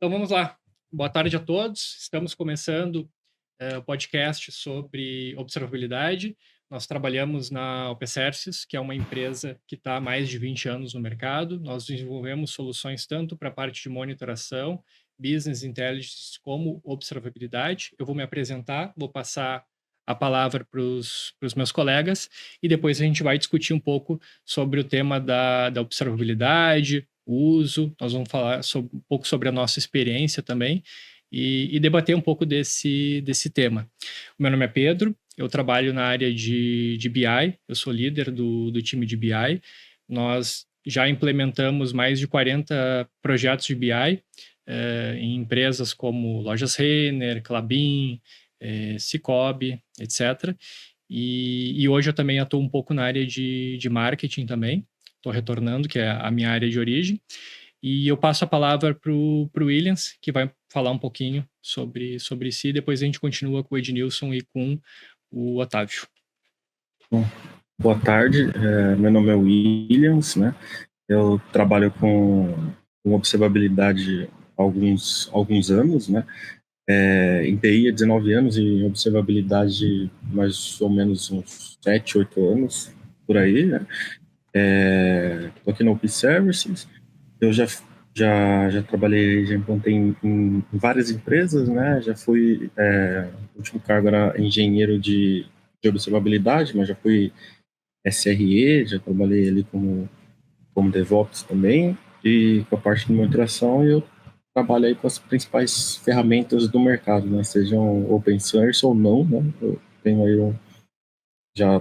Então vamos lá. Boa tarde a todos. Estamos começando o podcast sobre observabilidade. Nós trabalhamos na OPServices, que é uma empresa que está há mais de 20 anos no mercado. Nós desenvolvemos soluções tanto para a parte de monitoração, business intelligence, como observabilidade. Eu vou me apresentar, vou passar a palavra para os meus colegas e depois a gente vai discutir um pouco sobre o tema da observabilidade, o uso. Nós vamos falar um pouco sobre a nossa experiência também e debater um pouco desse tema. O meu nome é Pedro, eu trabalho na área de BI, eu sou líder do time de BI. Nós já implementamos mais de 40 projetos de BI em empresas como Lojas Renner, Klabin, Cicobi, etc. E hoje eu também atuo um pouco na área de marketing também. Estou retornando, que é a minha área de origem. E eu passo a palavra para o Williams, que vai falar um pouquinho sobre si. Depois a gente continua com o Ednilson e com o Otávio. Bom, boa tarde, meu nome é Williams, né? Eu trabalho com observabilidade há alguns anos, né? Em TI há 19 anos e em observabilidade mais ou menos uns 7, 8 anos, por aí, né? Estou aqui na OPServices. Eu já trabalhei, já implantei em várias empresas, né? Já fui, o último cargo era engenheiro de observabilidade, mas já fui SRE, já trabalhei ali como DevOps também, e com a parte de monitoração eu trabalho aí com as principais ferramentas do mercado, né? Sejam open source ou não, né? Eu tenho aí já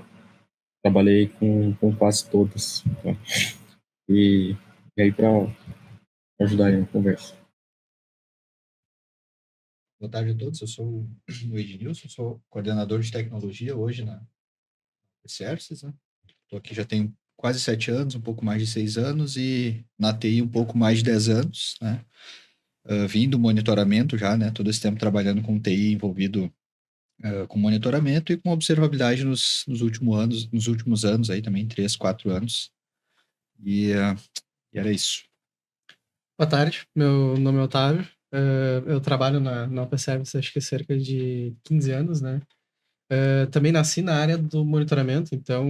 trabalhei com quase todas, tá? E aí para ajudar aí na conversa. Boa tarde a todos, eu sou o Ednilson, sou coordenador de tecnologia hoje na OPServices, né? Estou aqui já tem quase 7 anos, um pouco mais de 6 anos, e na TI um pouco mais de 10 anos, né? Vim do monitoramento já, né? Todo esse tempo trabalhando com TI envolvido com monitoramento e com observabilidade nos últimos anos aí também, 3, 4 anos. E era isso. Boa tarde, meu nome é Otávio. Eu trabalho na OPServices acho que há cerca de 15 anos, né? Também nasci na área do monitoramento, então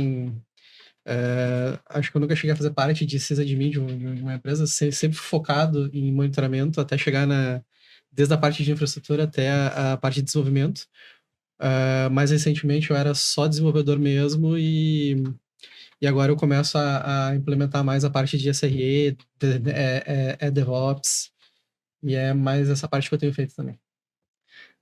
acho que eu nunca cheguei a fazer parte de sysadmin de uma empresa, sempre focado em monitoramento até chegar desde a parte de infraestrutura até a parte de desenvolvimento. Mais recentemente eu era só desenvolvedor mesmo e agora eu começo a implementar mais a parte de SRE, DevOps, e é mais essa parte que eu tenho feito também.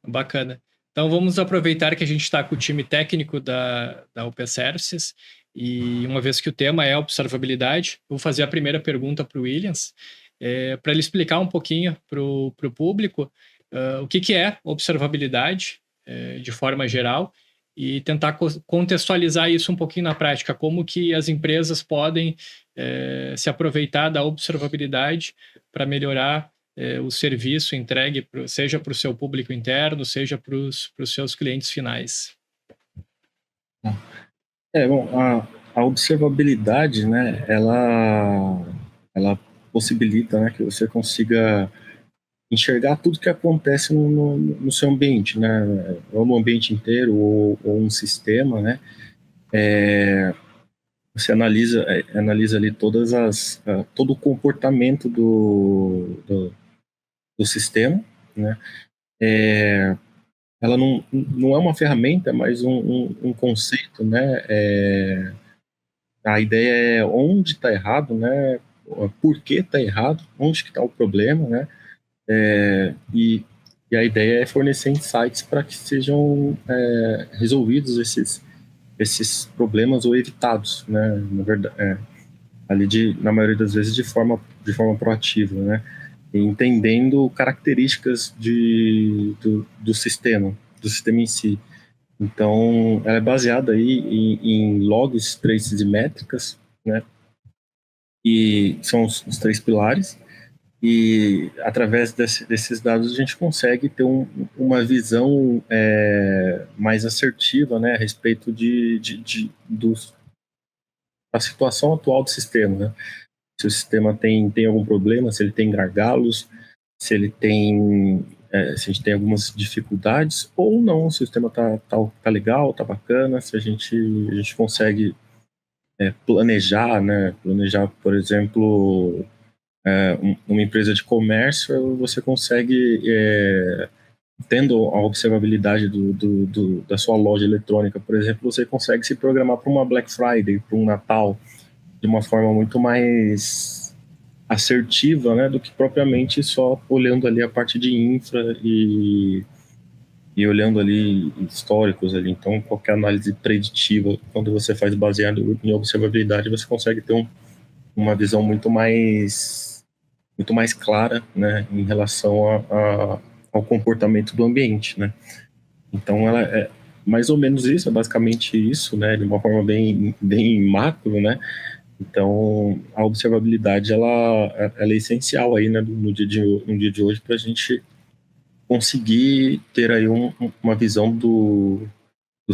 Bacana. Então vamos aproveitar que a gente está com o time técnico da OPServices e uma vez que o tema é observabilidade, eu vou fazer a primeira pergunta para o Williams, para ele explicar um pouquinho para o público o que é observabilidade de forma geral e tentar contextualizar isso um pouquinho na prática, como que as empresas podem se aproveitar da observabilidade para melhorar o serviço entregue, seja para o seu público interno, seja para os seus clientes finais. Bom, a observabilidade, né, ela possibilita, né, que você consiga enxergar tudo que acontece no seu ambiente, né, ou no ambiente inteiro, ou um sistema, né. Você analisa ali todo o comportamento do sistema, né. Ela não é uma ferramenta, mas um conceito, né. A ideia é onde está errado, né? Por que está errado, onde que está o problema, né? E a ideia é fornecer insights para que sejam resolvidos esses problemas ou evitados, né? Na verdade, na maioria das vezes de forma proativa, né? E entendendo características do sistema em si. Então, ela é baseada aí em logs, traces e métricas, né? E são os 3 pilares. E através desses dados a gente consegue ter uma visão mais assertiva, né, a respeito da situação atual do sistema, né? Se o sistema tem algum problema, se ele tem gargalos, se ele tem, se a gente tem algumas dificuldades ou não, se o sistema tá legal, tá bacana, se a gente consegue planejar, né? Planejar, por exemplo, uma empresa de comércio, você consegue, tendo a observabilidade da sua loja eletrônica, por exemplo, você consegue se programar para uma Black Friday, para um Natal, de uma forma muito mais assertiva, né, do que propriamente só olhando ali a parte de infra e olhando ali históricos ali. Então, qualquer análise preditiva, quando você faz baseado em observabilidade, você consegue ter uma visão muito mais clara, né, em relação ao comportamento do ambiente, né. Então, ela é mais ou menos isso, é basicamente isso, né, de uma forma bem macro, né. Então, a observabilidade, ela é essencial aí, né, no dia de hoje, para a gente conseguir ter aí uma visão do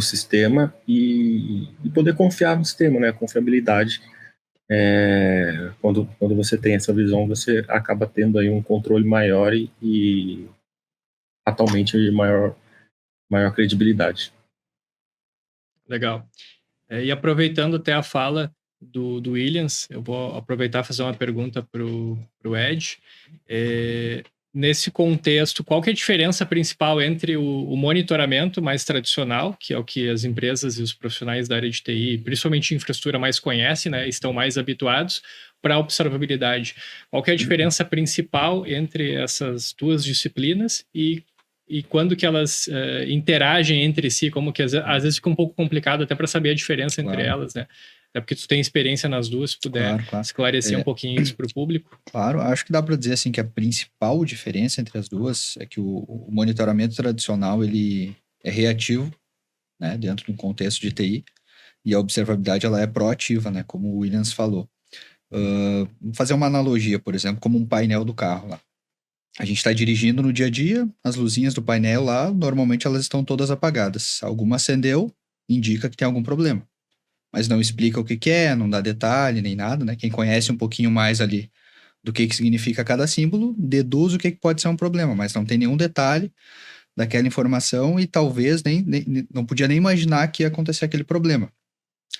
sistema e poder confiar no sistema, né, a confiabilidade. Quando você tem essa visão, você acaba tendo aí um controle maior e atualmente maior credibilidade. Legal. E aproveitando até a fala do Williams, eu vou aproveitar e fazer uma pergunta para o Ed. Nesse contexto, qual que é a diferença principal entre o monitoramento mais tradicional, que é o que as empresas e os profissionais da área de TI, principalmente infraestrutura, mais conhecem, né, estão mais habituados, para a observabilidade? Qual que é a diferença principal entre essas duas disciplinas e quando que elas interagem entre si, como que às vezes fica um pouco complicado até para saber a diferença entre elas, né? Até porque tu tem experiência nas duas, se puder esclarecer um pouquinho isso para o público. Claro, acho que dá para dizer assim que a principal diferença entre as duas é que o monitoramento tradicional ele é reativo, né, dentro de um contexto de TI, e a observabilidade ela é proativa, né, como o Williams falou. Vou fazer uma analogia, por exemplo, como um painel do carro lá. A gente está dirigindo no dia a dia, as luzinhas do painel lá, normalmente elas estão todas apagadas. Alguma acendeu, indica que tem algum problema. Mas não explica o que é, não dá detalhe nem nada, né? Quem conhece um pouquinho mais ali do que significa cada símbolo, deduz o que pode ser um problema, mas não tem nenhum detalhe daquela informação e talvez não podia nem imaginar que ia acontecer aquele problema.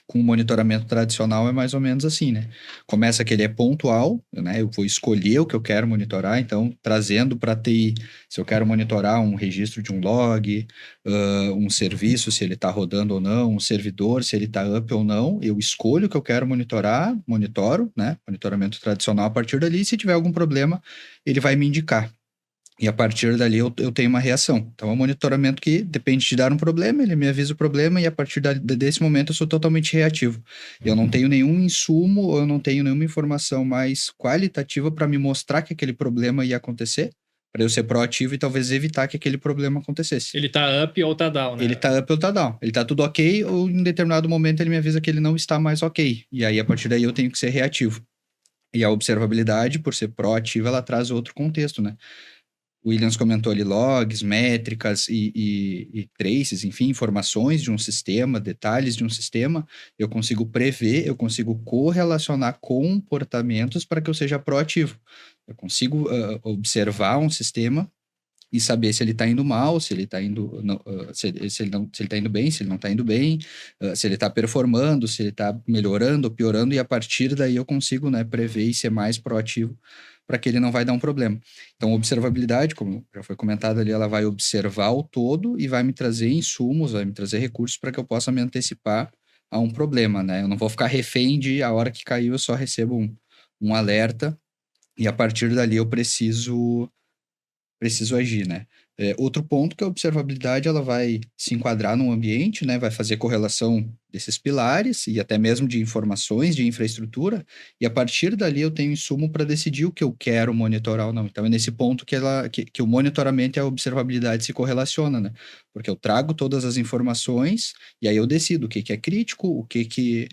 Com o monitoramento tradicional é mais ou menos assim, né? Começa que ele é pontual, né? Eu vou escolher o que eu quero monitorar, então trazendo para a TI, se eu quero monitorar um registro de um log, um serviço, se ele está rodando ou não, um servidor, se ele está up ou não, eu escolho o que eu quero monitorar, monitoro, né? Monitoramento tradicional a partir dali, se tiver algum problema, ele vai me indicar. E a partir dali eu tenho uma reação. Então é um monitoramento que depende de dar um problema, ele me avisa o problema e a partir desse momento eu sou totalmente reativo. Eu não tenho nenhum insumo ou eu não tenho nenhuma informação mais qualitativa para me mostrar que aquele problema ia acontecer, para eu ser proativo e talvez evitar que aquele problema acontecesse. Ele tá up ou tá down, né? Ele tá up ou tá down. Ele tá tudo ok ou em determinado momento ele me avisa que ele não está mais ok. E aí a partir daí eu tenho que ser reativo. E a observabilidade, por ser proativa, ela traz outro contexto, né? O Williams comentou ali logs, métricas e traces, enfim, informações de um sistema, detalhes de um sistema. Eu consigo prever, eu consigo correlacionar comportamentos para que eu seja proativo. Eu consigo observar um sistema e saber se ele está indo mal, se ele está indo, se ele está indo bem, se ele não está indo bem, se ele está performando, se ele está melhorando ou piorando, e a partir daí eu consigo, né, prever e ser mais proativo para que ele não vai dar um problema. Então, observabilidade, como já foi comentado ali, ela vai observar o todo e vai me trazer insumos, vai me trazer recursos para que eu possa me antecipar a um problema, né? Eu não vou ficar refém de a hora que caiu eu só recebo um alerta e a partir dali eu preciso agir, né? Outro ponto que a observabilidade ela vai se enquadrar num ambiente, né? Vai fazer correlação desses pilares e até mesmo de informações de infraestrutura e a partir dali eu tenho insumo para decidir o que eu quero monitorar ou não. Então é nesse ponto que o monitoramento e a observabilidade se correlacionam, né? Porque eu trago todas as informações e aí eu decido o que é crítico, o que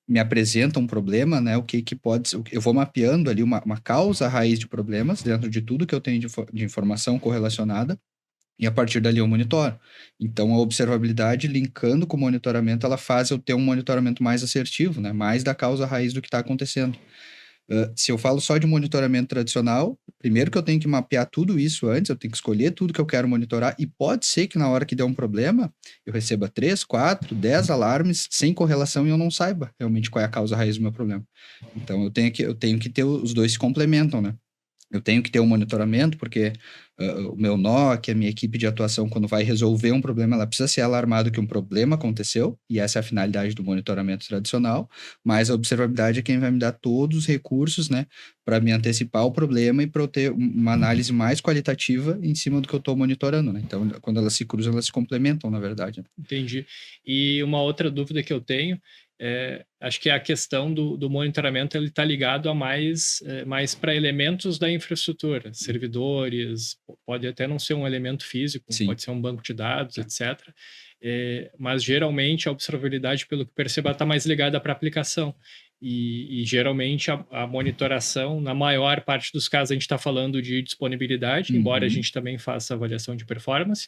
me apresenta um problema, né? O que pode... Eu vou mapeando ali uma causa raiz de problemas dentro de tudo que eu tenho de informação correlacionada e a partir dali eu monitoro. Então, a observabilidade, linkando com o monitoramento, ela faz eu ter um monitoramento mais assertivo, né? Mais da causa raiz do que está acontecendo. Se eu falo só de monitoramento tradicional, primeiro que eu tenho que mapear tudo isso antes, eu tenho que escolher tudo que eu quero monitorar, e pode ser que na hora que der um problema, eu receba 3, 4, 10 alarmes sem correlação e eu não saiba realmente qual é a causa raiz do meu problema. Então, eu tenho que ter os dois se complementam, né? Eu tenho que ter um monitoramento, porque o meu NOC, a minha equipe de atuação, quando vai resolver um problema, ela precisa ser alarmado que um problema aconteceu, e essa é a finalidade do monitoramento tradicional, mas a observabilidade é quem vai me dar todos os recursos, né, para me antecipar o problema e para eu ter uma análise mais qualitativa em cima do que eu estou monitorando, né? Então, quando elas se cruzam, elas se complementam, na verdade. Entendi. E uma outra dúvida que eu tenho acho que a questão do monitoramento ele está ligado a mais para elementos da infraestrutura, servidores, pode até não ser um elemento físico, Sim. pode ser um banco de dados, etc. Mas geralmente a observabilidade, pelo que perceba, está mais ligada para a aplicação. E geralmente a monitoração, na maior parte dos casos, a gente está falando de disponibilidade, embora a gente também faça avaliação de performance,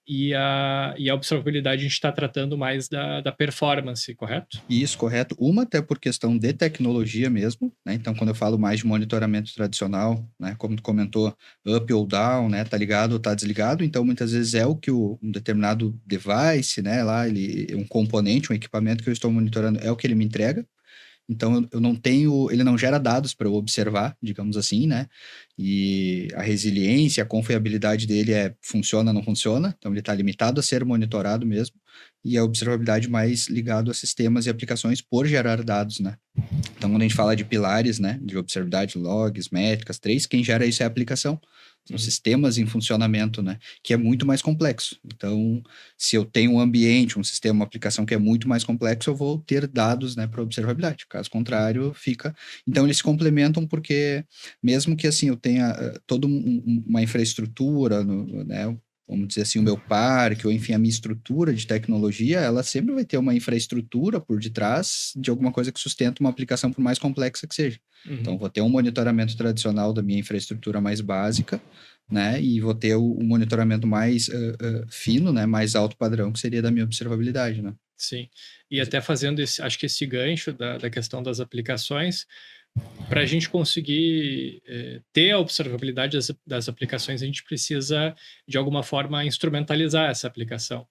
e a observabilidade a gente está tratando mais da performance, correto? Isso, correto. Uma até por questão de tecnologia mesmo, né? Então, quando eu falo mais de monitoramento tradicional, né? Como tu comentou, up ou down, né? Tá ligado ou tá desligado. Então, muitas vezes é o que um determinado device, né? Lá, um componente, um equipamento que eu estou monitorando é o que ele me entrega. Então, eu não tenho, ele não gera dados para eu observar, digamos assim, né? E a resiliência, a confiabilidade dele funciona, não funciona. Então, ele está limitado a ser monitorado mesmo. E a observabilidade mais ligado a sistemas e aplicações por gerar dados, né? Então, quando a gente fala de pilares, né? De observabilidade, logs, métricas, 3, quem gera isso é a aplicação. São sistemas em funcionamento, né? Que é muito mais complexo. Então, se eu tenho um ambiente, um sistema, uma aplicação que é muito mais complexo, eu vou ter dados, né, para observabilidade. Caso contrário, fica... Então, eles se complementam porque, mesmo que, assim, eu tenha toda uma infraestrutura, né? Vamos dizer assim, o meu parque, ou enfim, a minha estrutura de tecnologia, ela sempre vai ter uma infraestrutura por detrás de alguma coisa que sustenta uma aplicação, por mais complexa que seja. Então, vou ter um monitoramento tradicional da minha infraestrutura mais básica, né? E vou ter o monitoramento mais fino, né? Mais alto padrão, que seria da minha observabilidade, né? Sim. E até fazendo acho que esse gancho da questão das aplicações, para a gente conseguir ter a observabilidade das aplicações, a gente precisa, de alguma forma, instrumentalizar essa aplicação.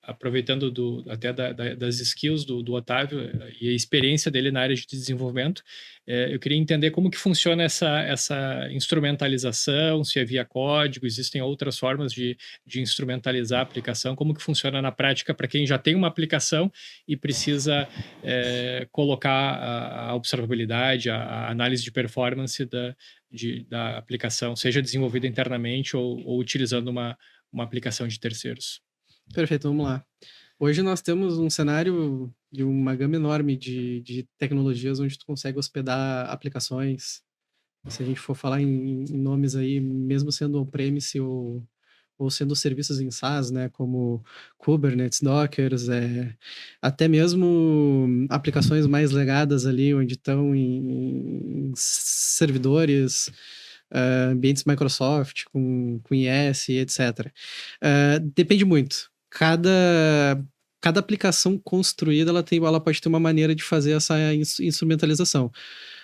Aproveitando até das skills do Otávio e a experiência dele na área de desenvolvimento, eu queria entender como que funciona essa instrumentalização, se é via código, existem outras formas de instrumentalizar a aplicação, como que funciona na prática para quem já tem uma aplicação e precisa colocar a observabilidade, a análise de performance da aplicação, seja desenvolvida internamente ou utilizando uma aplicação de terceiros. Perfeito, vamos lá. Hoje nós temos um cenário de uma gama enorme de tecnologias onde tu consegue hospedar aplicações. Se a gente for falar em nomes aí, mesmo sendo on-premise ou sendo serviços em SaaS, né, como Kubernetes, Docker, até mesmo aplicações mais legadas ali, onde estão em servidores, ambientes Microsoft, com IS, etc. Depende muito. Cada aplicação construída, ela pode ter uma maneira de fazer essa instrumentalização.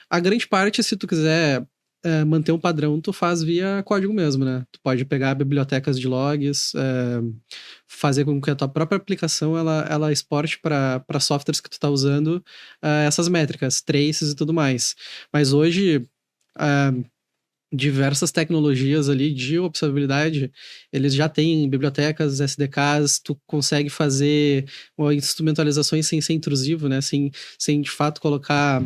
A grande parte, se tu quiser manter um padrão, tu faz via código mesmo, né? Tu pode pegar bibliotecas de logs, fazer com que a tua própria aplicação ela exporte para softwares que tu está usando essas métricas, traces e tudo mais. Mas hoje, diversas tecnologias ali de observabilidade, eles já têm bibliotecas, SDKs, tu consegue fazer instrumentalizações sem ser intrusivo, né? Sem de fato colocar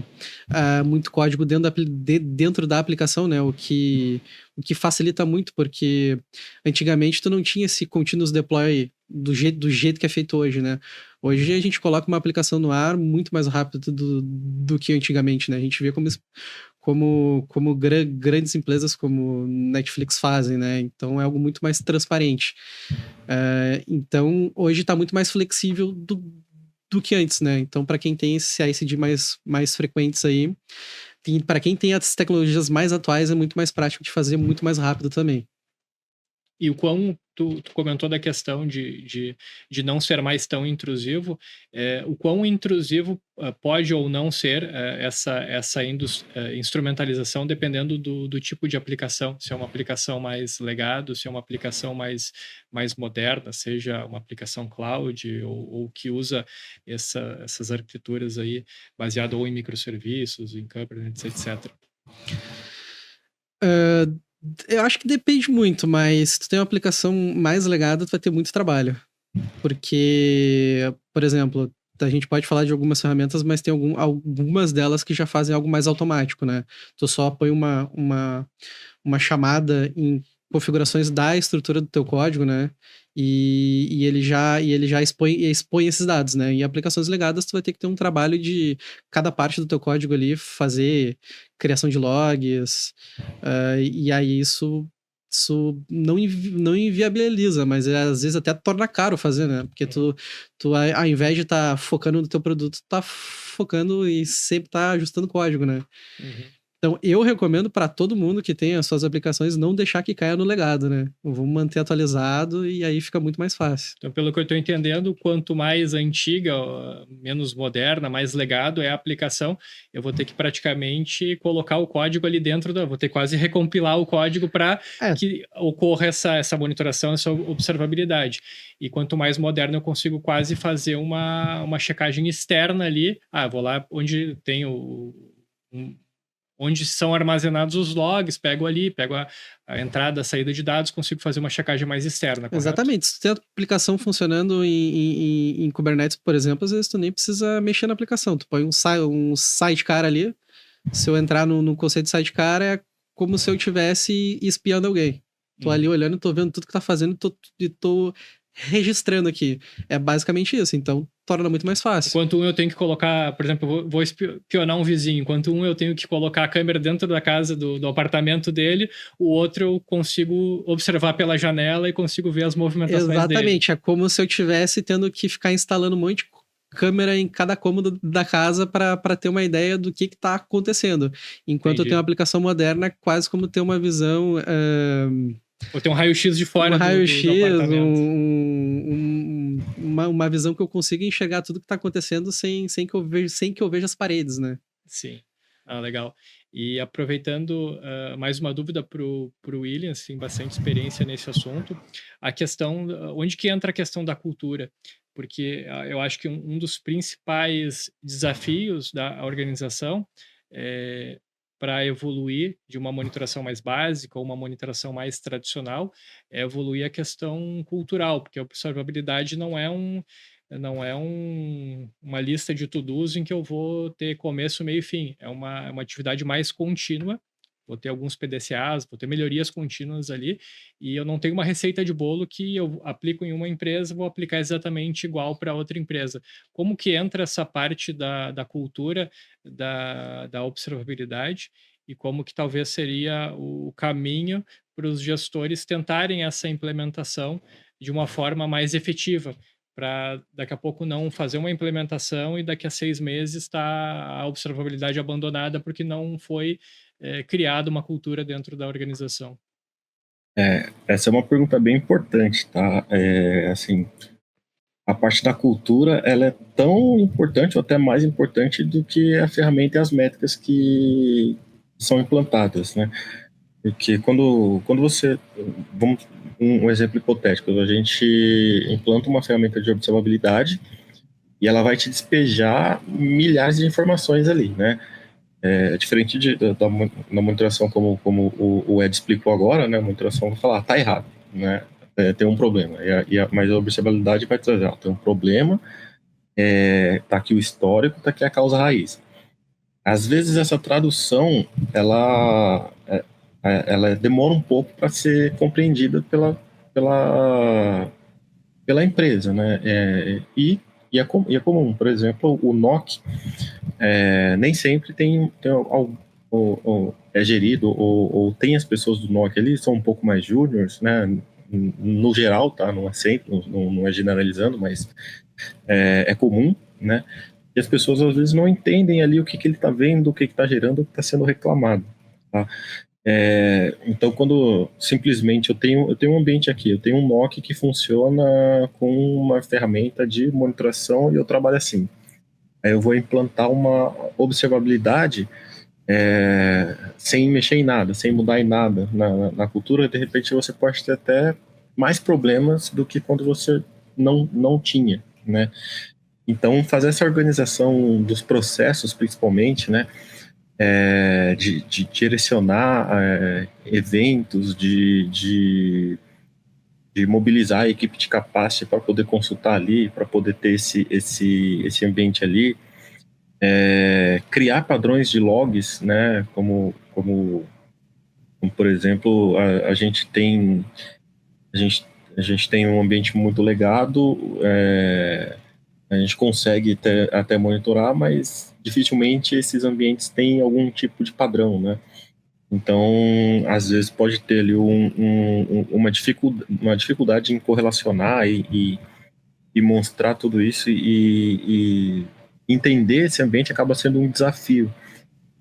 muito código dentro da aplicação, né? O que facilita muito, porque antigamente tu não tinha esse continuous deploy do jeito que é feito hoje, né? Hoje a gente coloca uma aplicação no ar muito mais rápido do que antigamente, né? A gente vê como grandes empresas como Netflix fazem, né? Então é algo muito mais transparente. Então hoje está muito mais flexível do que antes, né? Então para quem tem esses CI/CD mais frequentes aí, para quem tem as tecnologias mais atuais, é muito mais prático de fazer muito mais rápido também. E o quão tu comentou da questão de não ser mais tão intrusivo, o quão intrusivo pode ou não ser essa instrumentalização dependendo do tipo de aplicação, se é uma aplicação mais legado, se é uma aplicação mais moderna, seja uma aplicação cloud ou que usa essas arquiteturas aí baseado ou em microserviços, em Kubernetes, etc. Eu acho que depende muito, mas se tu tem uma aplicação mais legada, tu vai ter muito trabalho. Porque, por exemplo, a gente pode falar de algumas ferramentas, mas tem algumas delas que já fazem algo mais automático, né? Tu só põe uma chamada em configurações da estrutura do teu código, né? E ele já expõe esses dados, né? Em aplicações legadas, tu vai ter que ter um trabalho de cada parte do teu código ali, fazer criação de logs, e aí isso não inviabiliza, mas às vezes até torna caro fazer, né? Porque tu ao invés de estar focando no teu produto, tá focando e sempre tá ajustando código, né? Então, eu recomendo para todo mundo que tem as suas aplicações não deixar que caia no legado, né? Vamos manter atualizado e aí fica muito mais fácil. Então, pelo que eu estou entendendo, quanto mais antiga, menos moderna, mais legado é a aplicação, eu vou ter que praticamente colocar o código ali dentro vou ter que quase recompilar o código para que ocorra essa monitoração, essa observabilidade. E quanto mais moderno, eu consigo quase fazer uma checagem externa ali. Eu vou lá onde tem onde são armazenados os logs, pego a entrada, a saída de dados, consigo fazer uma checagem mais externa, correto? Exatamente. Se tu tem a aplicação funcionando em Kubernetes, por exemplo, às vezes tu nem precisa mexer na aplicação. Tu põe um sidecar ali. Se eu entrar no conceito de sidecar, é como se eu estivesse espiando alguém. Tô ali olhando, tô vendo tudo que tá fazendo e tô registrando aqui. É basicamente isso. Então, torna muito mais fácil. Enquanto eu tenho que colocar, por exemplo, vou espionar um vizinho, enquanto eu tenho que colocar a câmera dentro da casa, do apartamento dele, o outro eu consigo observar pela janela e consigo ver as movimentações dele. Exatamente, é como se eu tivesse tendo que ficar instalando um monte de câmera em cada cômodo da casa para ter uma ideia do que tá acontecendo. Enquanto eu tenho uma aplicação moderna, quase como ter uma visão... Ou ter um raio-x de fora do apartamento. Uma visão que eu consiga enxergar tudo que tá acontecendo sem que eu veja as paredes, né? Sim. Legal. E aproveitando mais uma dúvida para o William, tem bastante experiência nesse assunto, a questão, onde que entra a questão da cultura? Porque eu acho que um dos principais desafios da organização para evoluir de uma monitoração mais básica ou uma monitoração mais tradicional é evoluir a questão cultural, porque a observabilidade não é uma lista de to-dos em que eu vou ter começo, meio e fim. É uma atividade mais contínua. Vou ter alguns PDCAs, vou ter melhorias contínuas ali, e eu não tenho uma receita de bolo que eu aplico em uma empresa, vou aplicar exatamente igual para outra empresa. Como que entra essa parte da cultura, da observabilidade, e como que talvez seria o caminho para os gestores tentarem essa implementação de uma forma mais efetiva, para daqui a pouco não fazer uma implementação e daqui a 6 meses está a observabilidade abandonada porque não foi criada uma cultura dentro da organização. Essa é uma pergunta bem importante, tá? Assim, a parte da cultura, ela é tão importante ou até mais importante do que a ferramenta e as métricas que são implantadas, né? Porque quando você... Vamos um exemplo hipotético. A gente implanta uma ferramenta de observabilidade e ela vai te despejar milhares de informações ali, né? Diferente da monitoração como o Ed explicou agora, né? A monitoração vai falar, tá errado, né? Tem um problema. Mas a observabilidade vai trazer, tem um problema, tá aqui o histórico, tá aqui a causa raiz. Às vezes essa tradução, ela demora um pouco para ser compreendida pela empresa, né? E é comum, por exemplo, o NOC nem sempre é gerido ou tem as pessoas do NOC ali, são um pouco mais júniores, né? No geral, tá? Não é sempre, não é generalizando, mas é comum, né? E as pessoas às vezes não entendem ali o que ele está vendo, o que está gerando, o que está sendo reclamado, tá? Então, quando simplesmente eu tenho um ambiente aqui, eu tenho um NOC que funciona com uma ferramenta de monitoração e eu trabalho assim. Aí eu vou implantar uma observabilidade sem mexer em nada, sem mudar em nada na cultura. De repente você pode ter até mais problemas do que quando você não tinha, né? Então, fazer essa organização dos processos, principalmente, né? De direcionar eventos, de mobilizar a equipe de capacity para poder consultar ali, para poder ter esse ambiente ali, criar padrões de logs, né? Como por exemplo, a gente tem um ambiente muito legado, a gente consegue até monitorar, mas dificilmente esses ambientes têm algum tipo de padrão, né? Então, às vezes pode ter ali uma dificuldade em correlacionar e mostrar tudo isso e entender esse ambiente acaba sendo um desafio,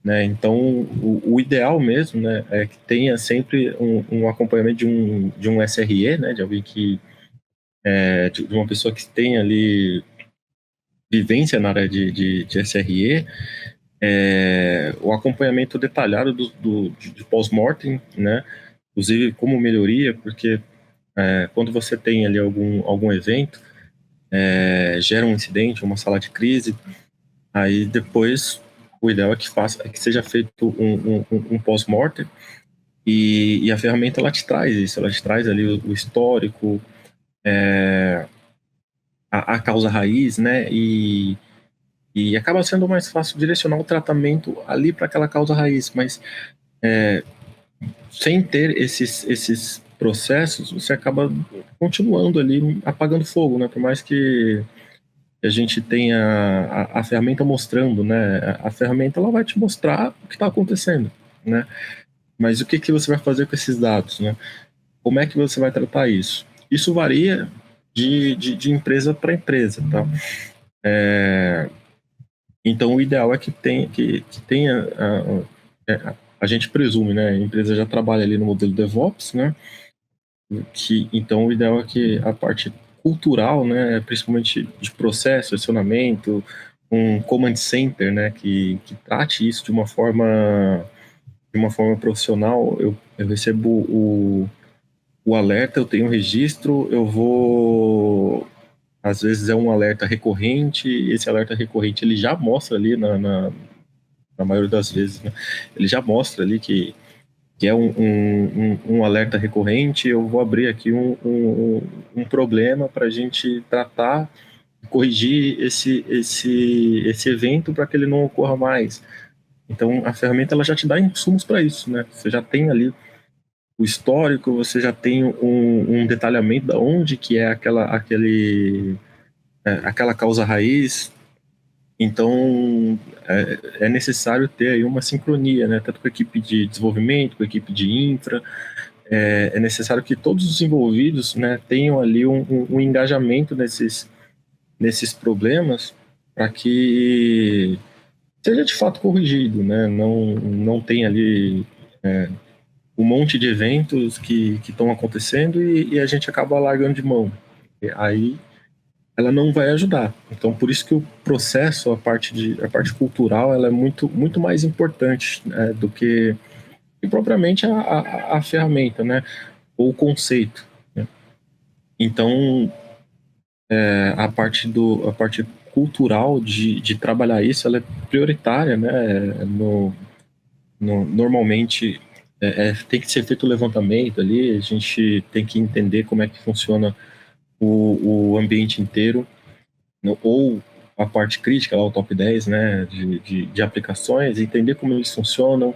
né? Então, o ideal mesmo, né, é que tenha sempre um acompanhamento de um SRE, né, de alguém de uma pessoa que tenha ali vivência na área de SRE, o acompanhamento detalhado de pós-mortem, né? Inclusive como melhoria, porque quando você tem ali algum evento, gera um incidente, uma sala de crise, aí depois o ideal é que seja feito um pós-mortem e a ferramenta ela te traz isso, ela te traz ali o histórico, a causa raiz, né? E acaba sendo mais fácil direcionar o tratamento ali para aquela causa raiz, mas sem ter esses processos, você acaba continuando ali apagando fogo, né? Por mais que a gente tenha a ferramenta mostrando, né? A ferramenta ela vai te mostrar o que está acontecendo, né? Mas o que você vai fazer com esses dados, né? Como é que você vai tratar isso? Isso varia de empresa para empresa, tá? Então, o ideal é que tenha a gente presume, né? A empresa já trabalha ali no modelo DevOps, né? Então, o ideal é que a parte cultural, né? Principalmente de processo, acionamento, um command center, né? Que trate isso de uma forma profissional. Eu recebo o alerta, eu tenho um registro, eu vou... Às vezes é um alerta recorrente, esse alerta recorrente ele já mostra ali na maioria das vezes, né? Ele já mostra ali que é um alerta recorrente. Eu vou abrir aqui um problema para a gente tratar, corrigir esse evento para que ele não ocorra mais. Então, a ferramenta ela já te dá insumos para isso, né? Você já tem ali o histórico, você já tem um detalhamento de onde que é aquela causa raiz. Então, é necessário ter aí uma sincronia, né? Tanto com a equipe de desenvolvimento, com a equipe de infra. É necessário que todos os envolvidos, né, tenham ali um engajamento nesses problemas para que seja de fato corrigido, né? Não tem ali um monte de eventos que estão acontecendo e a gente acaba largando de mão. E aí ela não vai ajudar. Então, por isso que o processo, a parte cultural, ela é muito mais importante, né, do que propriamente a ferramenta, né? Ou o conceito, né? Então, a parte cultural de trabalhar isso, ela é prioritária, né? Normalmente, tem que ser feito o levantamento ali, a gente tem que entender como é que funciona o ambiente inteiro, ou a parte crítica, lá, o top 10, né, de aplicações, entender como eles funcionam,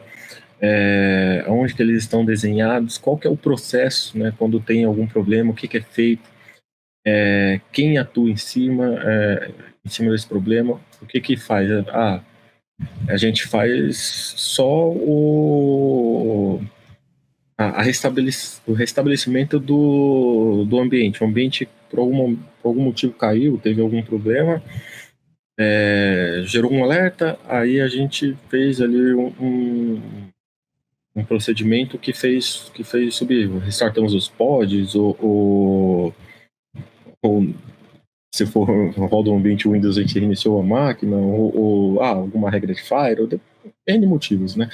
onde que eles estão desenhados, qual que é o processo, né, quando tem algum problema, o que é feito, quem atua em cima desse problema, o que faz? A gente faz só o restabelecimento do ambiente. O ambiente, por algum motivo, caiu, teve algum problema, gerou um alerta, aí a gente fez ali um procedimento que fez subir. Restartamos os pods, ou se for roda um ambiente Windows, a gente reiniciou a máquina, ou alguma regra de Fire, ou N motivos, né?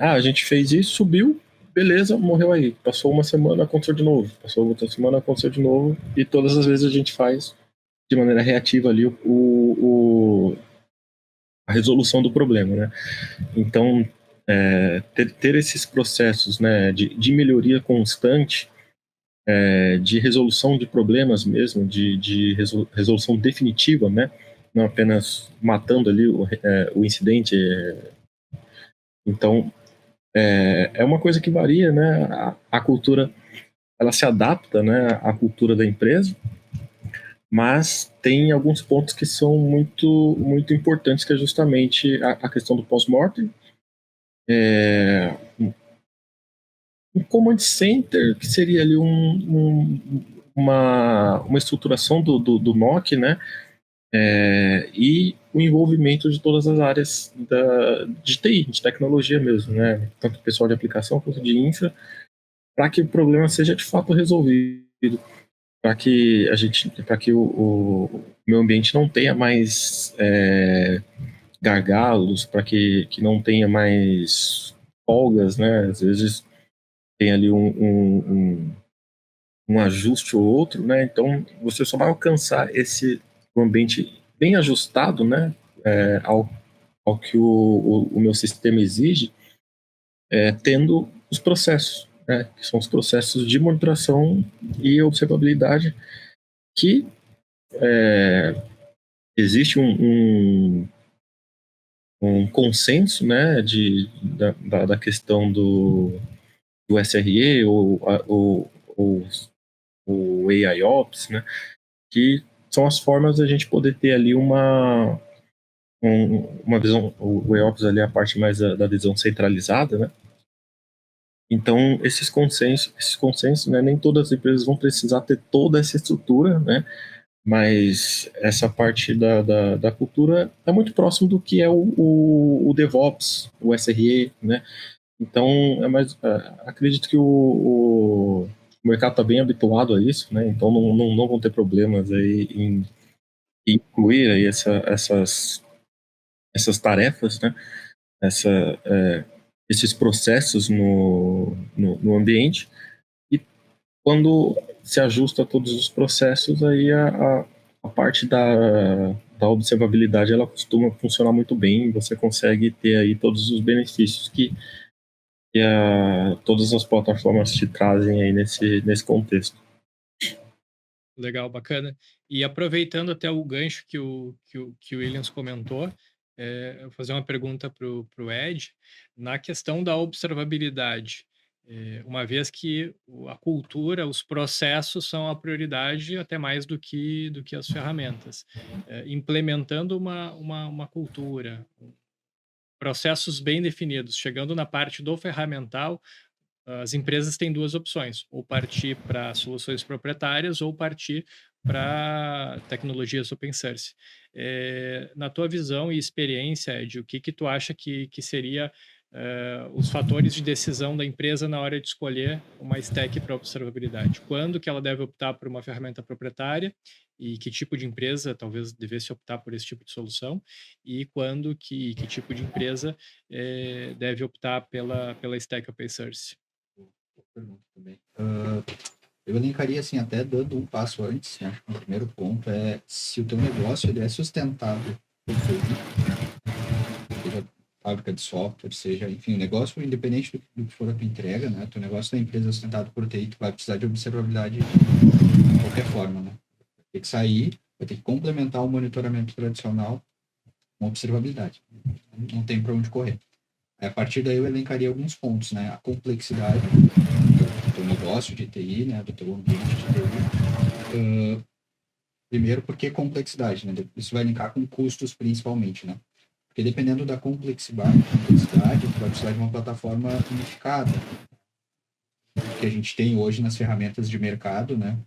A gente fez isso, subiu, beleza, morreu aí. Passou uma semana, aconteceu de novo. Passou outra semana, aconteceu de novo. E todas as vezes a gente faz de maneira reativa ali a resolução do problema, né? Então, ter esses processos, né, de melhoria constante, de resolução de problemas mesmo, de resolução definitiva, né? Não apenas matando ali o incidente. Então, é uma coisa que varia, né? A cultura, ela se adapta, né, à cultura da empresa, mas tem alguns pontos que são muito, muito importantes, que é justamente a questão do pós-mortem, um command center, que seria ali uma estruturação do NOC, né? E o envolvimento de todas as áreas de TI, de tecnologia mesmo, né? Tanto pessoal de aplicação quanto de infra, para que o problema seja de fato resolvido, para que o meu ambiente não tenha mais gargalos, para que não tenha mais folgas, né? Às vezes tem ali um ajuste ou outro, né? Então você só vai alcançar um ambiente bem ajustado, né? Ao que o meu sistema exige, tendo os processos, né? Que são os processos de monitoração e observabilidade, que existe um consenso, né? Da questão do SRE ou o AIOps, né? Que são as formas da gente poder ter ali uma visão. O AIOps ali é a parte mais da visão centralizada, né? Então, esses consensos, né, nem todas as empresas vão precisar ter toda essa estrutura, né? Mas essa parte da cultura é muito próximo do que é o DevOps, o SRE, né? Então, acredito que o mercado está bem habituado a isso, né? Então não vão ter problemas aí em incluir aí essas tarefas, né? Esses processos no ambiente. E quando se ajusta a todos os processos, aí a parte da observabilidade, ela costuma funcionar muito bem, você consegue ter aí todos os benefícios que todas as plataformas te trazem aí nesse contexto. Legal, bacana. E aproveitando até o gancho que o Williams comentou, eu vou fazer uma pergunta para o Ed. Na questão da observabilidade, uma vez que a cultura, os processos são a prioridade até mais do que as ferramentas. Implementando uma cultura, processos bem definidos, chegando na parte do ferramental, as empresas têm duas opções: ou partir para soluções proprietárias ou partir para tecnologias open source. Na tua visão e experiência, Ed, o que tu acha que seria os fatores de decisão da empresa na hora de escolher uma stack para observabilidade? Quando que ela deve optar por uma ferramenta proprietária e que tipo de empresa talvez devesse optar por esse tipo de solução, e quando que tipo de empresa deve optar pela stack open source? Pergunta também. Eu elencaria assim, até dando um passo antes, né? O primeiro ponto é se o teu negócio ele é sustentável por TI, seja fábrica de software, seja, enfim, o negócio, independente do que for a tua entrega, né? Teu negócio da empresa é sustentado por TI, tu vai precisar de observabilidade de qualquer forma, né? Vai ter que sair, vai ter que complementar o monitoramento tradicional com observabilidade. Não tem para onde correr. A partir daí eu elencaria alguns pontos, né? A complexidade do teu negócio de TI, né? Do teu ambiente de TI. Primeiro, porque complexidade, né? Isso vai linkar com custos principalmente, né? Porque dependendo da complexidade, tu vai precisar de uma plataforma unificada, que a gente tem hoje nas ferramentas de mercado, né?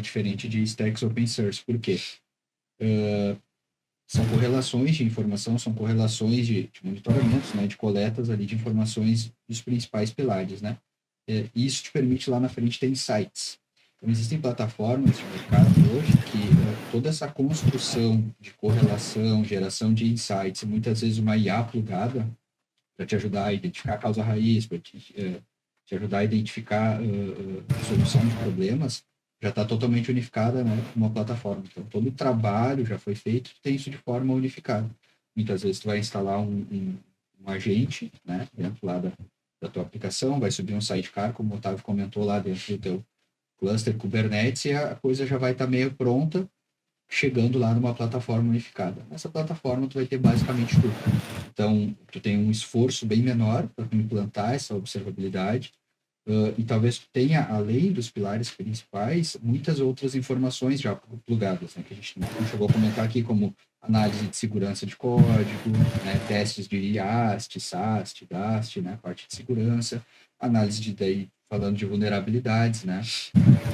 Diferente de stacks open source. Por quê? são correlações de informação, são correlações de monitoramentos, né, de coletas ali de informações dos principais pilares, né? E isso te permite lá na frente ter insights. Então, existem plataformas de mercado hoje que toda essa construção de correlação, geração de insights, e muitas vezes uma IA plugada para te ajudar a identificar a causa raiz, para te ajudar a identificar a solução de problemas, já está totalmente unificada, né, numa plataforma. Então, todo o trabalho já foi feito, tem isso de forma unificada. Muitas vezes tu vai instalar um agente, né, dentro lá da tua aplicação, vai subir um sidecar, como o Otávio comentou lá dentro do teu cluster Kubernetes, e a coisa já vai estar meio pronta, chegando lá numa plataforma unificada. Nessa plataforma tu vai ter basicamente tudo. Então, tu tem um esforço bem menor para implantar essa observabilidade, e talvez tu tenha, além dos pilares principais, muitas outras informações já plugadas, né, que a gente não chegou a comentar aqui, como análise de segurança de código, né, testes de IAST, SAST, DAST, né, parte de segurança, análise de daí, falando de vulnerabilidades, né,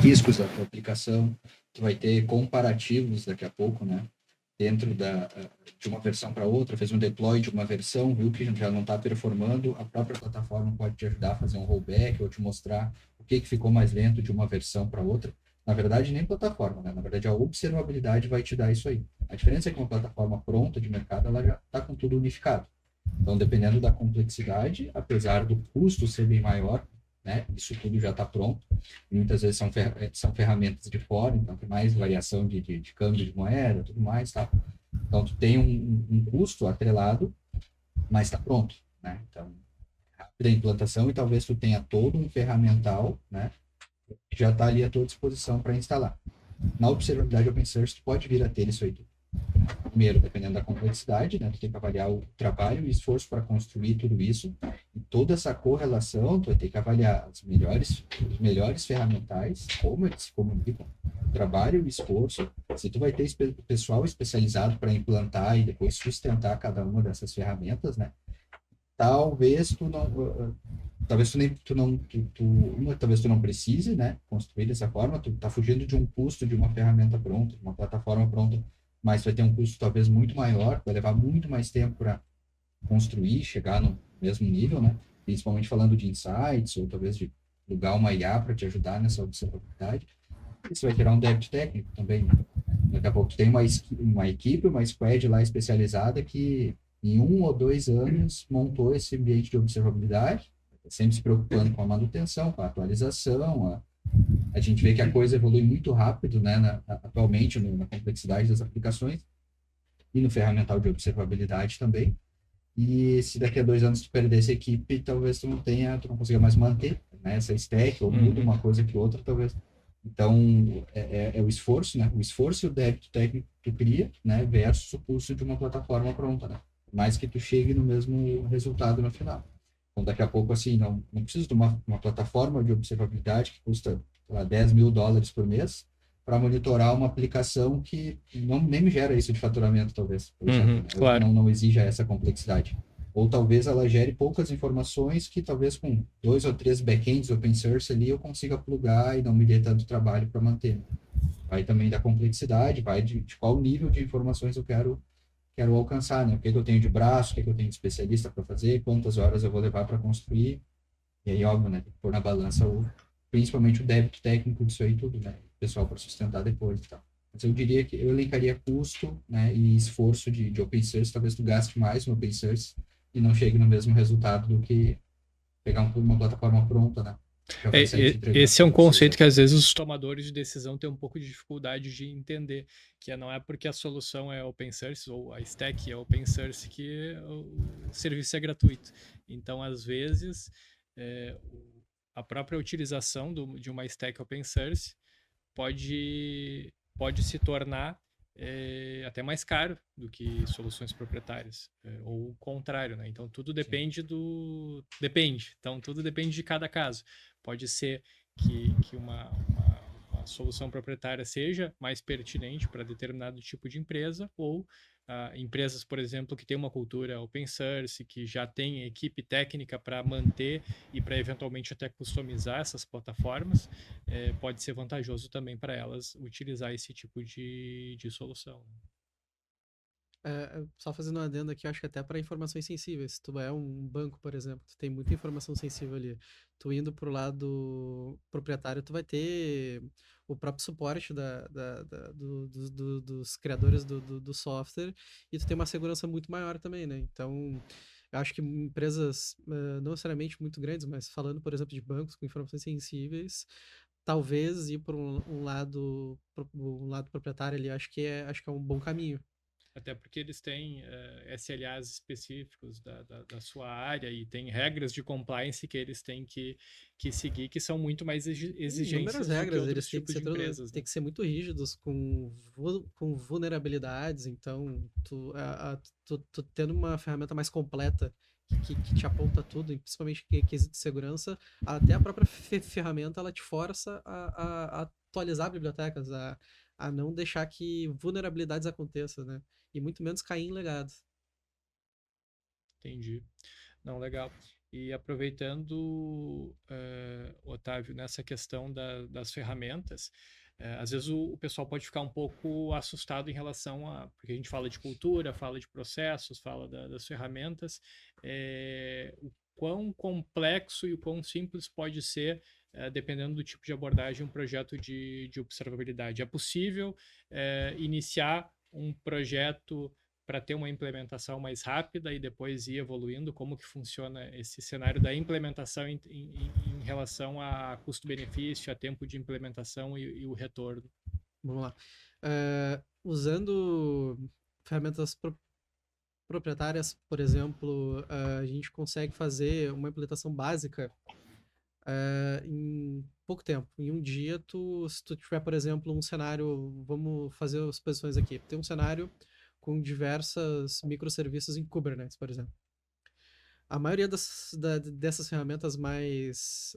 riscos da tua aplicação, tu vai ter comparativos daqui a pouco, né, dentro de uma versão para outra, fez um deploy de uma versão, viu que já não está performando, a própria plataforma pode te ajudar a fazer um rollback ou te mostrar o que ficou mais lento de uma versão para outra. Na verdade, nem plataforma, né? Na verdade, a observabilidade vai te dar isso aí. A diferença é que uma plataforma pronta de mercado, ela já está com tudo unificado. Então, dependendo da complexidade, apesar do custo ser bem maior, né? Isso tudo já está pronto. E muitas vezes são ferramentas de fora, então tem mais variação de câmbio de moeda, tudo mais, tá? Então, tu tem um custo atrelado, mas está pronto, né? Então, rápida implantação e talvez tu tenha todo um ferramental, né? Que já está ali à tua disposição para instalar. Na observabilidade open source, tu pode vir a ter isso aí tudo. Primeiro, dependendo da complexidade, né? Tu tem que avaliar o trabalho e o esforço para construir tudo isso. E toda essa correlação, tu vai ter que avaliar os melhores ferramentais, como eles se comunicam, o trabalho e o esforço. Se tu vai ter pessoal especializado para implantar e depois sustentar cada uma dessas ferramentas, né? Talvez tu não... Talvez talvez tu não precise, né, construir dessa forma, tu tá fugindo de um custo de uma ferramenta pronta, de uma plataforma pronta, mas vai ter um custo talvez muito maior, vai levar muito mais tempo para construir, chegar no mesmo nível, né, principalmente falando de insights, ou talvez de plugar uma IA para te ajudar nessa observabilidade. Isso vai gerar um débito técnico também, né? Daqui a pouco tu tem uma equipe, uma squad lá especializada que em 1 ou 2 anos montou esse ambiente de observabilidade, sempre se preocupando com a manutenção, com a atualização. A gente vê que a coisa evolui muito rápido, né, atualmente, na complexidade das aplicações e no ferramental de observabilidade também. E se daqui a 2 anos tu perder essa equipe, talvez tu não consiga mais manter, né, essa stack, ou muda uma coisa que outra, talvez. Então, é o esforço, né? O esforço e o débito técnico que tu cria, né, versus o custo de uma plataforma pronta, né? Mais que tu chegue no mesmo resultado no final. Então, daqui a pouco, assim, não precisa de uma plataforma de observabilidade que custa, sei lá, $10 mil por mês para monitorar uma aplicação que nem me gera isso de faturamento, talvez, por exemplo, né? Claro. Não exija essa complexidade. Ou talvez ela gere poucas informações que talvez com 2 ou 3 backends open source ali eu consiga plugar e não me dê tanto trabalho para manter. Vai também da complexidade, vai de qual nível de informações eu quero alcançar, né? O que eu tenho de braço, o que eu tenho de especialista para fazer, quantas horas eu vou levar para construir. E aí, óbvio, né? Tem que pôr na balança principalmente o débito técnico disso aí tudo, né? O pessoal para sustentar depois e tal. Mas eu diria que eu elencaria custo, né, e esforço de open source. Talvez tu gaste mais no open source e não chegue no mesmo resultado do que pegar uma plataforma pronta, né? Esse é um conceito que às vezes os tomadores de decisão têm um pouco de dificuldade de entender, que não é porque a solução é open source ou a stack é open source que o serviço é gratuito. Então, às vezes, a própria utilização de uma stack open source pode se tornar até mais caro do que soluções proprietárias, ou o contrário, né? Então tudo depende Então tudo depende de cada caso. Pode ser que uma solução proprietária seja mais pertinente para determinado tipo de empresa, ou empresas, por exemplo, que têm uma cultura open source, que já tem equipe técnica para manter e para eventualmente até customizar essas plataformas, pode ser vantajoso também para elas utilizar esse tipo de solução. Só fazendo um adendo aqui, eu acho que até para informações sensíveis. Se tu é um banco, por exemplo, tu tem muita informação sensível ali. Tu indo pro lado proprietário, tu vai ter o próprio suporte dos criadores do software e tu tem uma segurança muito maior também, né? Então, eu acho que empresas, não necessariamente muito grandes, mas falando, por exemplo, de bancos com informações sensíveis, talvez ir por um lado proprietário ali, acho que é um bom caminho. Até porque eles têm SLAs específicos da sua área e tem regras de compliance que eles têm que seguir, que são muito mais Inúmeras exigências do que regras, outros eles têm que tipos ser, de empresas, têm né? que ser muito rígidos com vulnerabilidades, então tu tendo uma ferramenta mais completa que te aponta tudo, e principalmente que quesito de segurança, até a própria ferramenta ela te força a atualizar bibliotecas, a não deixar que vulnerabilidades aconteçam, né? E muito menos cair em legado. Entendi. Não, legal. E aproveitando, Otávio, nessa questão das ferramentas, às vezes o pessoal pode ficar um pouco assustado em relação a, porque a gente fala de cultura, fala de processos, fala das ferramentas, o quão complexo e o quão simples pode ser, dependendo do tipo de abordagem, um projeto de observabilidade. É possível, iniciar um projeto para ter uma implementação mais rápida e depois ir evoluindo? Como que funciona esse cenário da implementação em relação a custo-benefício, a tempo de implementação e o retorno? Vamos lá. Usando ferramentas proprietárias, por exemplo, a gente consegue fazer uma implementação básica em pouco tempo. Em um dia, se tu tiver, por exemplo, um cenário, vamos fazer as posições aqui. Tem um cenário com diversas microserviços em Kubernetes, por exemplo. A maioria dessas ferramentas mais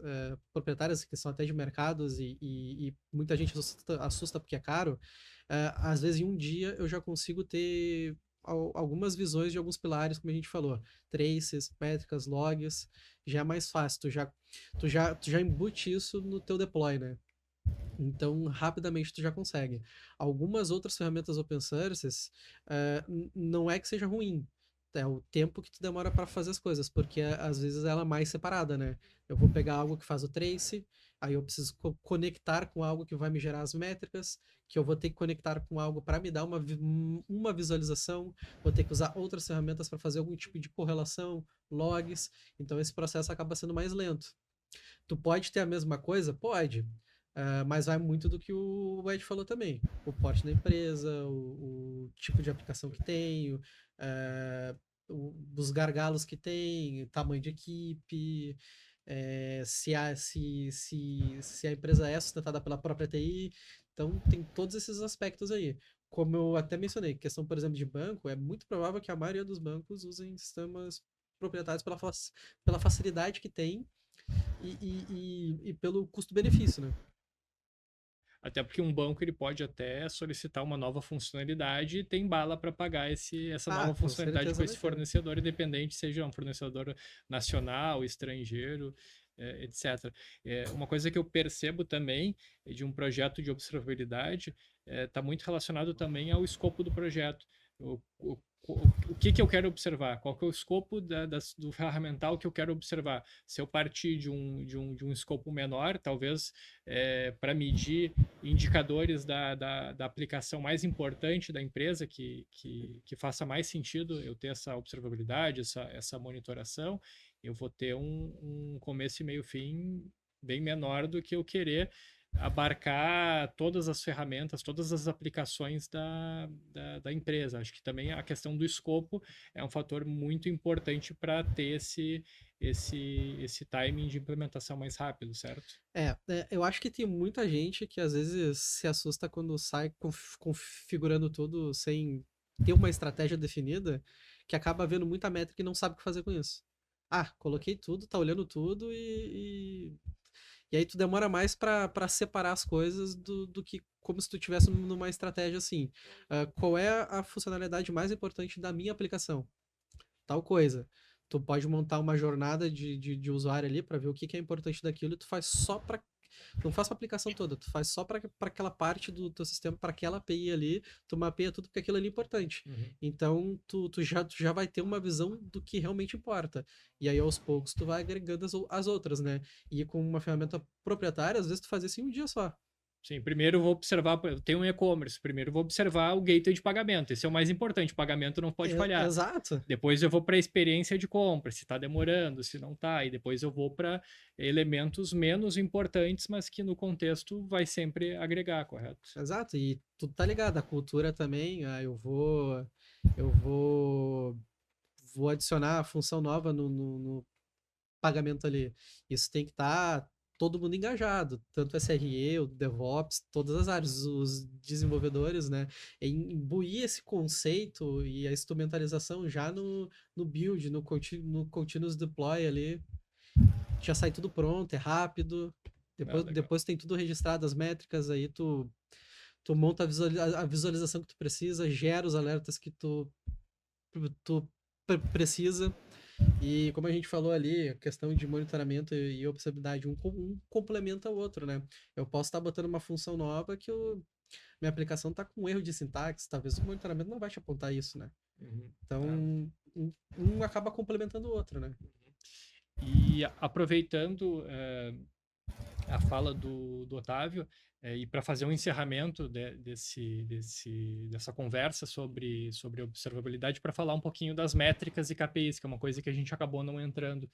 proprietárias, que são até de mercados e muita gente assusta porque é caro, às vezes em um dia eu já consigo ter algumas visões de alguns pilares, como a gente falou, traces, métricas, logs, já é mais fácil, tu já embute isso no teu deploy, né? Então, rapidamente tu já consegue. Algumas outras ferramentas open sources, não é que seja ruim, é o tempo que tu demora para fazer as coisas, porque às vezes ela é mais separada, né? Eu vou pegar algo que faz o trace, aí eu preciso conectar com algo que vai me gerar as métricas, que eu vou ter que conectar com algo para me dar uma visualização, vou ter que usar outras ferramentas para fazer algum tipo de correlação, logs, então esse processo acaba sendo mais lento. Tu pode ter a mesma coisa? Pode. Mas vai muito do que o Ed falou também. O porte da empresa, o tipo de aplicação que tem, os gargalos que tem, tamanho de equipe, se a empresa é sustentada pela própria TI. Então, tem todos esses aspectos aí. Como eu até mencionei, questão, por exemplo, de banco, é muito provável que a maioria dos bancos usem sistemas proprietários pela facilidade que tem e pelo custo-benefício, né? Até porque um banco ele pode até solicitar uma nova funcionalidade e tem bala para pagar essa nova Com funcionalidade com certeza esse vai ter. fornecedor, independente seja um fornecedor nacional, estrangeiro, etc. Uma coisa que eu percebo também de um projeto de observabilidade está muito relacionado também ao escopo do projeto. O que eu quero observar? Qual que é o escopo do ferramental que eu quero observar? Se eu partir de um escopo menor, talvez para medir indicadores da aplicação mais importante da empresa, que faça mais sentido eu ter essa observabilidade, essa monitoração, eu vou ter um começo e meio fim bem menor do que eu querer abarcar todas as ferramentas, todas as aplicações da empresa. Acho que também a questão do escopo é um fator muito importante para ter esse timing de implementação mais rápido, certo? Eu acho que tem muita gente que às vezes se assusta quando sai configurando tudo sem ter uma estratégia definida, que acaba vendo muita métrica e não sabe o que fazer com isso. Coloquei tudo, tá olhando tudo e aí tu demora mais para separar as coisas do que como se tu tivesse numa estratégia assim. Qual é a funcionalidade mais importante da minha aplicação? Tal coisa. Tu pode montar uma jornada de usuário ali para ver o que é importante daquilo e tu faz só para não faz pra aplicação toda, tu faz só para aquela parte do teu sistema, para aquela API ali, tu mapeia tudo porque aquilo ali é importante. Então, tu já vai ter uma visão do que realmente importa. E aí, aos poucos, tu vai agregando as outras, né? E com uma ferramenta proprietária, às vezes tu faz isso em um dia só. Sim, primeiro eu vou observar, eu tenho um e-commerce, primeiro eu vou observar o gateway de pagamento, esse é o mais importante, o pagamento não pode falhar. Exato. Depois eu vou para a experiência de compra, se está demorando, se não está, e depois eu vou para elementos menos importantes, mas que no contexto vai sempre agregar, correto? Exato, e tudo tá ligado, a cultura também, eu vou adicionar a função nova no pagamento ali. Isso tem que estar todo mundo engajado, tanto o SRE, o DevOps, todas as áreas, os desenvolvedores, né? Em imbuir esse conceito e a instrumentalização já no build, no continuous deploy ali, já sai tudo pronto, é rápido. Ah, Depois, legal. depois tem tudo registrado, as métricas, aí tu monta a visualização que tu precisa, gera os alertas que tu precisa. E como a gente falou ali, a questão de monitoramento e observabilidade, um complementa o outro, né? Eu posso estar botando uma função nova que minha aplicação está com erro de sintaxe, talvez o monitoramento não vai te apontar isso, né? Então, Ah, um acaba complementando o outro, né? e aproveitando a fala do Otávio, e para fazer um encerramento dessa conversa sobre observabilidade, para falar um pouquinho das métricas e KPIs, que é uma coisa que a gente acabou não entrando.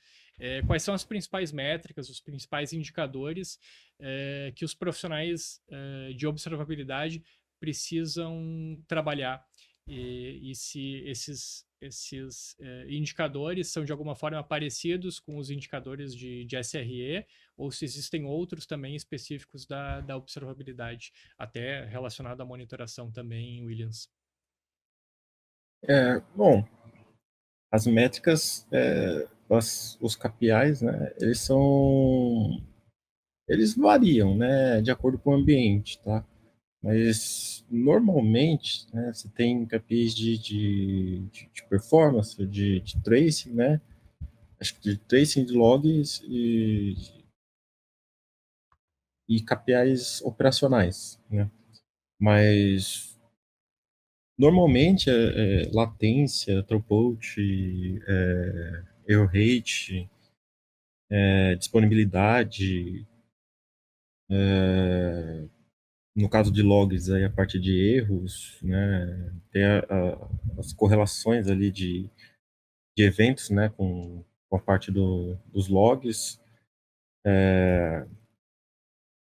Quais são as principais métricas, os principais indicadores que os profissionais de observabilidade precisam trabalhar? E se esses indicadores são de alguma forma parecidos com os indicadores de SRE, ou se existem outros também específicos da observabilidade, até relacionado à monitoração também, Williams. Bom, as métricas, os KPIs, né, eles variam, né, de acordo com o ambiente, tá? Mas normalmente, né, você tem KPIs de performance, de tracing, né? Acho que de tracing de logs e KPIs operacionais, né? Mas normalmente latência, throughput, error rate, disponibilidade, no caso de logs, aí a parte de erros, né? Tem as correlações ali de eventos, né? Com a parte dos logs.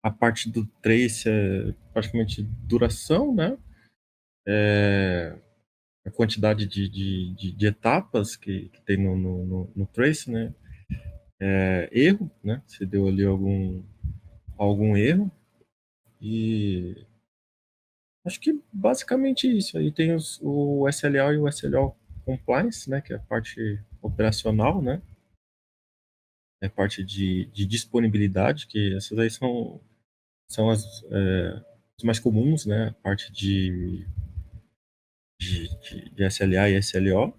A parte do trace é praticamente duração, né? A quantidade de etapas que tem no trace, né? Erro, né? Se deu ali algum erro. E acho que basicamente isso. Aí tem o SLA e o SLO Compliance, né? Que é a parte operacional, né? É a parte de disponibilidade, que essas aí são as mais comuns, né? A parte de SLA e SLO.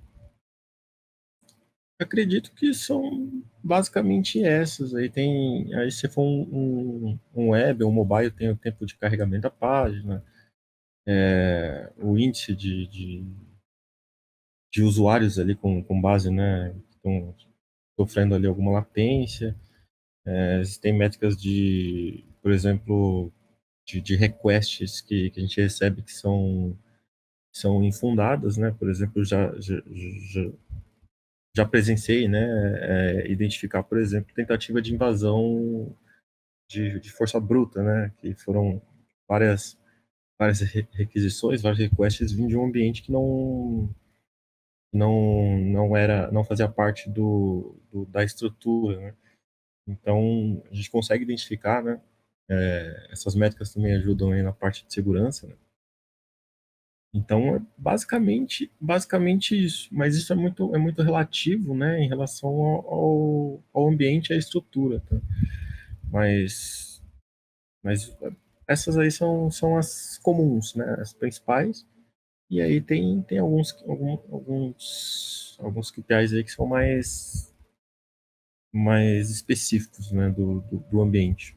Acredito que são basicamente essas. Aí se for um web, um mobile, tem o tempo de carregamento da página, o índice de usuários ali com base, né, que estão sofrendo ali alguma latência. Existem métricas por exemplo, de requests que a gente recebe que são infundadas, né? Por exemplo, já presenciei, né, identificar, por exemplo, tentativa de invasão de força bruta, né, que foram várias requisições, vários requests vindo de um ambiente que não fazia parte da estrutura, né. Então, a gente consegue identificar, né, essas métricas também ajudam aí na parte de segurança, né. Então, é basicamente isso. Mas isso é muito relativo, né, em relação ao ambiente e à estrutura, tá? Mas essas aí são as comuns, né, as principais. E aí tem alguns KPIs aí que são mais específicos, né, do ambiente.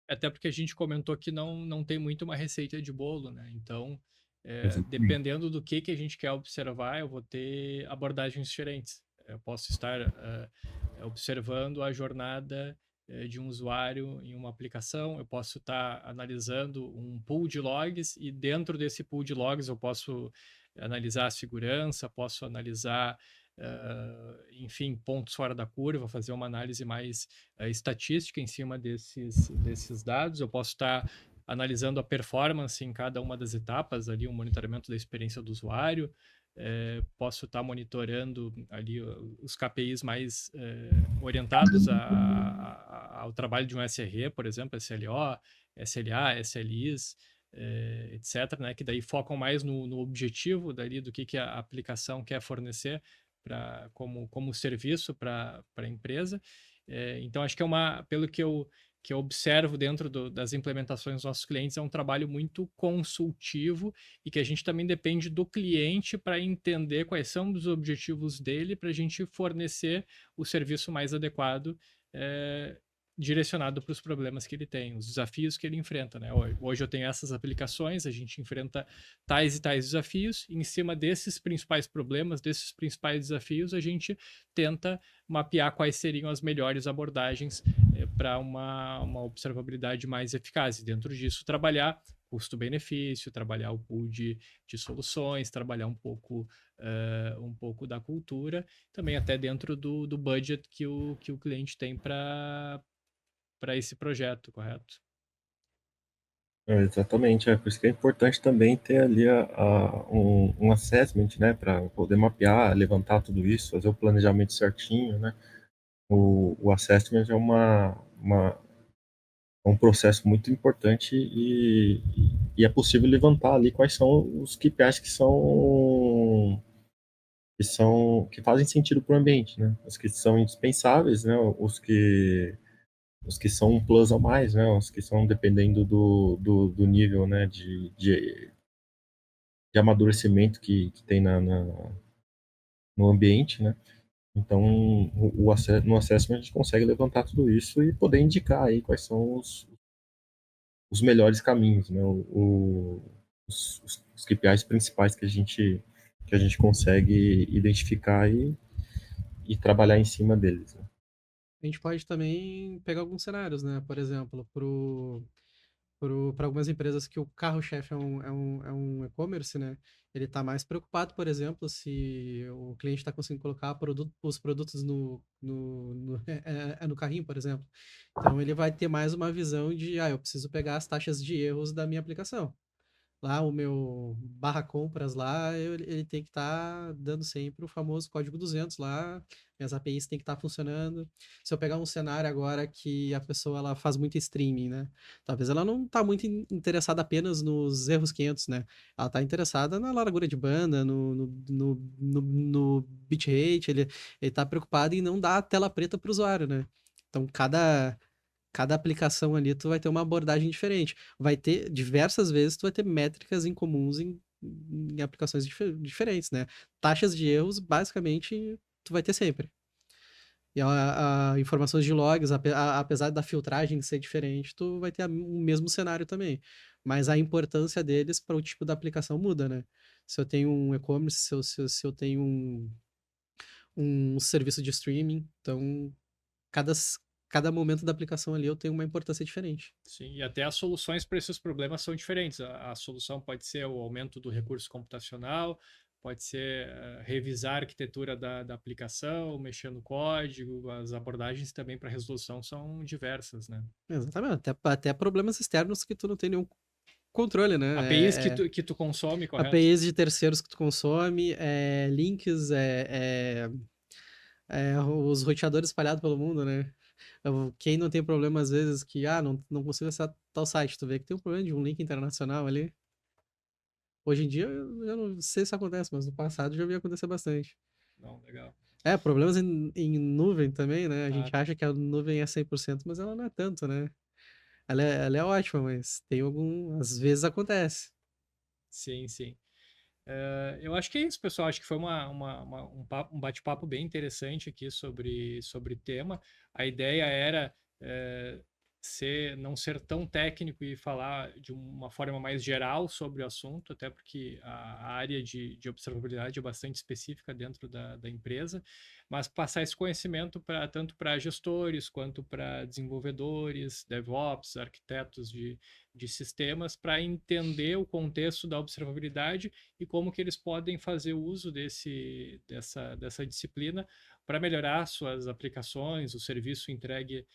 Até porque a gente comentou que não tem muito uma receita de bolo, né? Então, Exatamente. dependendo do que a gente quer observar, eu vou ter abordagens diferentes. Eu posso estar observando a jornada de um usuário em uma aplicação, eu posso estar analisando um pool de logs e dentro desse pool de logs eu posso analisar a segurança, posso analisar, enfim, pontos fora da curva, fazer uma análise mais estatística em cima desses dados. Eu posso estar analisando a performance em cada uma das etapas, ali, o monitoramento da experiência do usuário. Posso estar monitorando ali os KPIs mais orientados ao trabalho de um SRE, por exemplo, SLO, SLA, SLIs, etc., né, que daí focam mais no objetivo dali do que a aplicação quer fornecer como serviço para a empresa. Então, acho que pelo que eu observo dentro das implementações dos nossos clientes, é um trabalho muito consultivo e que a gente também depende do cliente para entender quais são os objetivos dele para a gente fornecer o serviço mais adequado, direcionado para os problemas que ele tem, os desafios que ele enfrenta, né? Hoje eu tenho essas aplicações, a gente enfrenta tais e tais desafios, e em cima desses principais problemas, desses principais desafios, a gente tenta mapear quais seriam as melhores abordagens para uma observabilidade mais eficaz. E dentro disso, trabalhar custo-benefício, trabalhar o pool de soluções, trabalhar um pouco da cultura, também até dentro do budget que o cliente tem para esse projeto, correto? Exatamente, por isso que é importante também ter ali um assessment, né, para poder mapear, levantar tudo isso, fazer o planejamento certinho, né. O assessment é um processo muito importante e é possível levantar ali quais são os KPIs que fazem sentido para o ambiente, né, os que são indispensáveis, né, os que são um plus a mais, né, os que são dependendo do nível, né, de amadurecimento que tem no ambiente, né. Então, no assessment a gente consegue levantar tudo isso e poder indicar aí quais são os melhores caminhos, né, os KPIs principais que a gente consegue identificar e trabalhar em cima deles, né. A gente pode também pegar alguns cenários, né? Por exemplo, para algumas empresas que o carro-chefe é um e-commerce, né? Ele está mais preocupado, por exemplo, se o cliente está conseguindo colocar os produtos no carrinho, por exemplo. Então, ele vai ter mais uma visão de, eu preciso pegar as taxas de erros da minha aplicação. Lá, o meu barra compras lá, ele tem que estar dando sempre o famoso código 200 lá, minhas APIs tem que estar funcionando. Se eu pegar um cenário agora que a pessoa ela faz muito streaming, né? Talvez ela não está muito interessada apenas nos erros 500, né? Ela está interessada na largura de banda, no bitrate, ele está preocupado em não dar a tela preta para o usuário, né? Então, cada aplicação ali tu vai ter uma abordagem diferente. Vai ter, diversas vezes, tu vai ter métricas incomuns em aplicações diferentes, né? Taxas de erros, basicamente, tu vai ter sempre. E informações de logs, apesar da filtragem ser diferente, tu vai ter o mesmo cenário também. Mas a importância deles para o tipo da aplicação muda, né? Se eu tenho um e-commerce, se eu tenho um serviço de streaming, então cada, cada momento da aplicação ali eu tenho uma importância diferente. Sim, e até as soluções para esses problemas são diferentes. A solução pode ser o aumento do recurso computacional, pode ser revisar a arquitetura da aplicação, mexer no código, as abordagens também para resolução são diversas, né? Exatamente, até problemas externos que tu não tem nenhum controle, né? APIs que tu consome, correto? APIs de terceiros que tu consome, links, os roteadores espalhados pelo mundo, né? Quem não tem problema, às vezes, que, não consigo acessar tal site, tu vê que tem um problema de um link internacional ali. Hoje em dia, eu já não sei se acontece, mas no passado já vi acontecer bastante. Não, legal. Problemas em nuvem também, né? A Ah, gente acha que a nuvem é 100%, mas ela não é tanto, né? Ela é ótima, mas às vezes acontece. sim, sim. Eu acho que é isso, pessoal. Acho que foi um bate-papo bem interessante aqui sobre o tema. A ideia era não ser tão técnico e falar de uma forma mais geral sobre o assunto, até porque a área de observabilidade é bastante específica dentro da empresa, mas passar esse conhecimento tanto para gestores quanto para desenvolvedores, DevOps, arquitetos de sistemas, para entender o contexto da observabilidade e como que eles podem fazer uso dessa disciplina para melhorar suas aplicações, o serviço entregue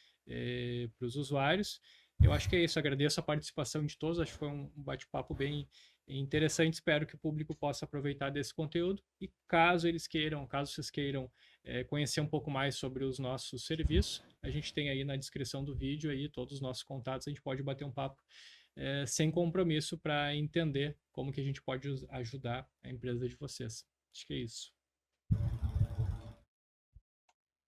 para os usuários. Eu acho que é isso, agradeço a participação de todos, acho que foi um bate-papo bem interessante, espero que o público possa aproveitar desse conteúdo e caso vocês queiram conhecer um pouco mais sobre os nossos serviços, a gente tem aí na descrição do vídeo aí todos os nossos contatos, a gente pode bater um papo sem compromisso para entender como que a gente pode ajudar a empresa de vocês. Acho que é isso.